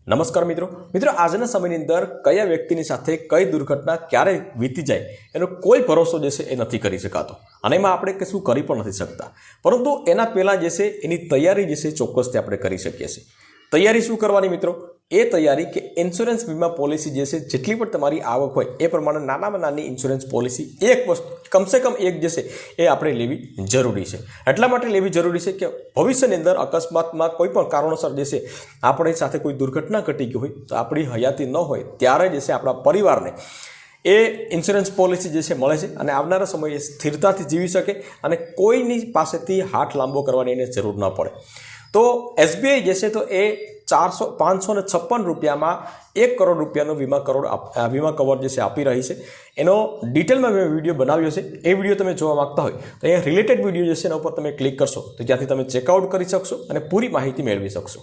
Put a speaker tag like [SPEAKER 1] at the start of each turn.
[SPEAKER 1] નમસ્કાર મિત્રો આજના સમયની અંદર કયા વ્યક્તિની સાથે કઈ દુર્ઘટના ક્યારે વીતી જાય એનો કોઈ ભરોસો જે છે એ નથી કરી શકાતો અને એમાં આપણે કશું કરી પણ નથી શકતા, પરંતુ એના પહેલાં જે છે એની તૈયારી જે છે ચોક્કસથી આપણે કરી શકીએ છીએ। તૈયારી શું કરવાની મિત્રો? એ તૈયારી કે ઇન્સ્યોરન્સ વીમા પોલિસી જે છે જેટલી પણ તમારી આવક હોય એ પ્રમાણે નાનામાં નાની ઇન્સ્યોરન્સ પોલિસી એક વસ્તુ કમસે કમ એક જે છે એ આપણે લેવી જરૂરી છે। એટલા માટે લેવી જરૂરી છે કે ભવિષ્યની અંદર અકસ્માતમાં કોઈ પણ કારણોસર જે છે આપણી સાથે કોઈ દુર્ઘટના ઘટી ગઈ હોય તો આપણી હયાતી ન હોય ત્યારે જે છે આપણા પરિવારને એ ઇન્સ્યોરન્સ પોલિસી જે છે મળે છે અને આવનારા સમયે સ્થિરતાથી જીવી શકે અને કોઈની પાસેથી હાથ લાંબો કરવાની એને જરૂર ન પડે। તો એસબીઆઈ જે છે તો એ 556 રૂપિયામાં 1 કરોડ રૂપિયાનો વીમા કવર જે છે આપી રહી છે। એનો ડિટેલમાં મેં વિડીયો બનાવ્યો છે, એ વિડીયો તમે જોવા માંગતા હોય તો અહીંયા રિલેટેડ વિડીયો જે છે એના ઉપર તમે ક્લિક કરશો તો ત્યાંથી તમે ચેકઆઉટ કરી શકશો અને પૂરી માહિતી મેળવી શકશો।